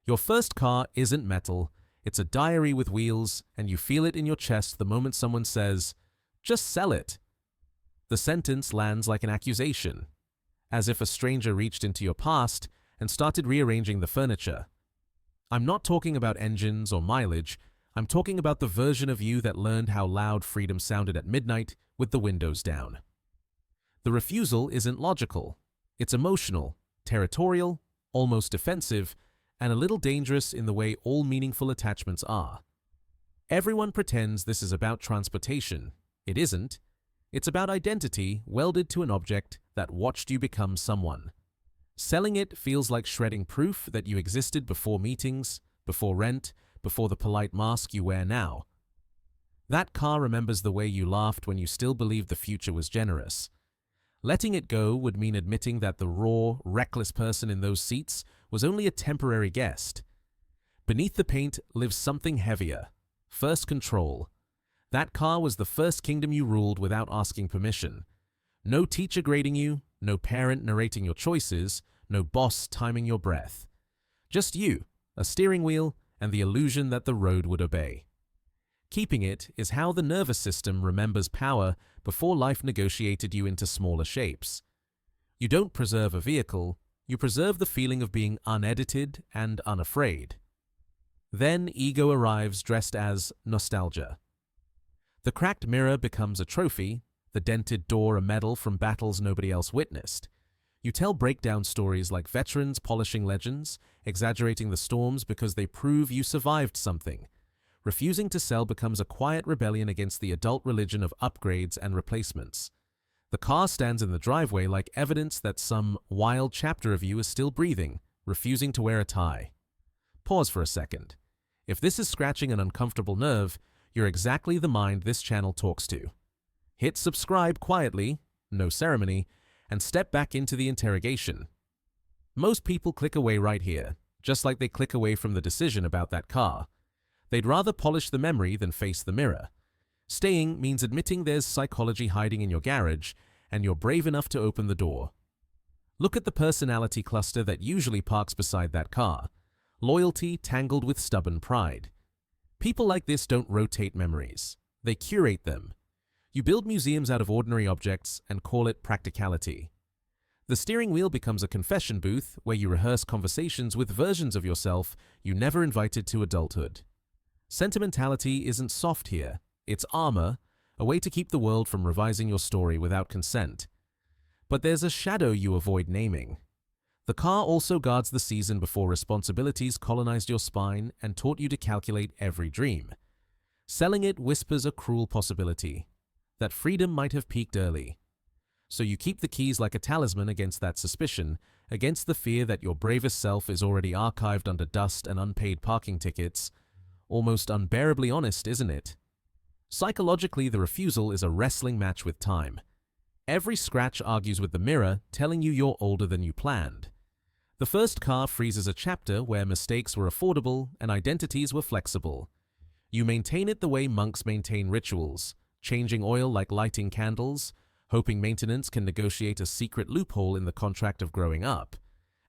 Your first car isn't metal, it's a diary with wheels, and you feel it in your chest the moment someone says, "Just sell it." The sentence lands like an accusation, as if a stranger reached into your past and started rearranging the furniture. I'm not talking about engines or mileage, I'm talking about the version of you that learned how loud freedom sounded at midnight with the windows down. The refusal isn't logical, it's emotional, territorial, almost defensive, and a little dangerous in the way all meaningful attachments are. Everyone pretends this is about transportation. It isn't. It's about identity welded to an object that watched you become someone. Selling it feels like shredding proof that you existed before meetings, before rent, before the polite mask you wear now. That car remembers the way you laughed when you still believed the future was generous. Letting it go would mean admitting that the raw, reckless person in those seats was only a temporary guest. Beneath the paint lives something heavier. First control. That car was the first kingdom you ruled without asking permission. No teacher grading you, no parent narrating your choices, no boss timing your breath. Just you, a steering wheel, and the illusion that the road would obey. Keeping it is how the nervous system remembers power before life negotiated you into smaller shapes. You don't preserve a vehicle, you preserve the feeling of being unedited and unafraid. Then ego arrives dressed as nostalgia. The cracked mirror becomes a trophy, the dented door a medal from battles nobody else witnessed. You tell breakdown stories like veterans polishing legends, exaggerating the storms because they prove you survived something. Refusing to sell becomes a quiet rebellion against the adult religion of upgrades and replacements. The car stands in the driveway like evidence that some wild chapter of you is still breathing, refusing to wear a tie. Pause for a second. If this is scratching an uncomfortable nerve, you're exactly the mind this channel talks to. Hit subscribe quietly, no ceremony, and step back into the interrogation. Most people click away right here, just like they click away from the decision about that car. They'd rather polish the memory than face the mirror. Staying means admitting there's psychology hiding in your garage, and you're brave enough to open the door. Look at the personality cluster that usually parks beside that car. Loyalty tangled with stubborn pride. People like this don't rotate memories. They curate them. You build museums out of ordinary objects and call it practicality. The steering wheel becomes a confession booth where you rehearse conversations with versions of yourself you never invited to adulthood. Sentimentality isn't soft here. It's armor, a way to keep the world from revising your story without consent. But there's a shadow you avoid naming. The car also guards the season before responsibilities colonized your spine and taught you to calculate every dream. Selling it whispers a cruel possibility, that freedom might have peaked early. So you keep the keys like a talisman against that suspicion, against the fear that your bravest self is already archived under dust and unpaid parking tickets. Almost unbearably honest, isn't it? Psychologically, the refusal is a wrestling match with time. Every scratch argues with the mirror, telling you you're older than you planned. The first car freezes a chapter where mistakes were affordable and identities were flexible. You maintain it the way monks maintain rituals, changing oil like lighting candles, hoping maintenance can negotiate a secret loophole in the contract of growing up,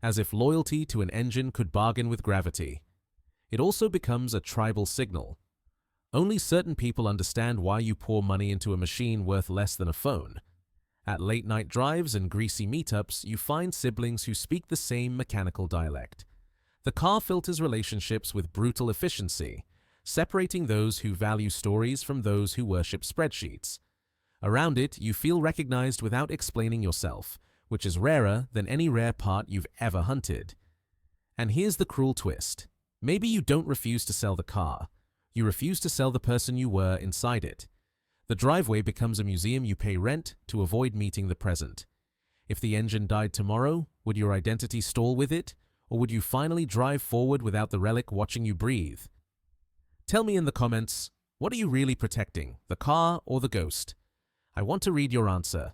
as if loyalty to an engine could bargain with gravity. It also becomes a tribal signal. Only certain people understand why you pour money into a machine worth less than a phone. At late-night drives and greasy meetups, you find siblings who speak the same mechanical dialect. The car filters relationships with brutal efficiency, separating those who value stories from those who worship spreadsheets. Around it, you feel recognized without explaining yourself, which is rarer than any rare part you've ever hunted. And here's the cruel twist. Maybe you don't refuse to sell the car. You refuse to sell the person you were inside it. The driveway becomes a museum you pay rent to avoid meeting the present. If the engine died tomorrow, would your identity stall with it? Or would you finally drive forward without the relic watching you breathe? Tell me in the comments, what are you really protecting, the car or the ghost? I want to read your answer.